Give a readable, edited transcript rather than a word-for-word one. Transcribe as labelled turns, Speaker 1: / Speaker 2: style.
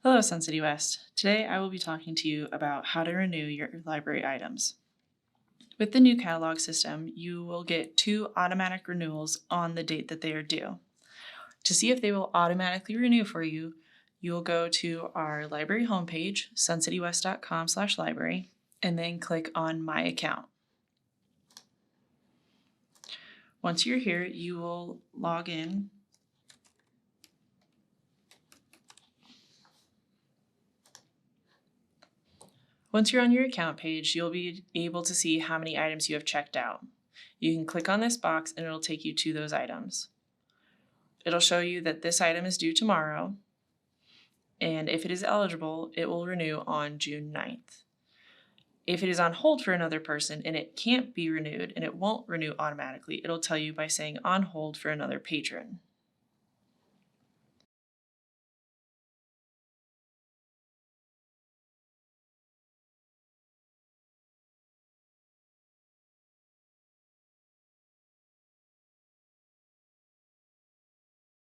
Speaker 1: Hello, Sun City West. Today I will be talking to you about how to renew your library items. With the new catalog system, you will get 2 automatic renewals on the date that they are due. To see if they will automatically renew for you, you will go to our library homepage, suncitywest.com/library, and then click on My Account. Once you're here, you will log in. Once you're on your account page, you'll be able to see how many items you have checked out. You can click on this box and it'll take you to those items. It'll show you that this item is due tomorrow, and if it is eligible, it will renew on June 9th. If it is on hold for another person and it can't be renewed and it won't renew automatically, it'll tell you by saying on hold for another patron.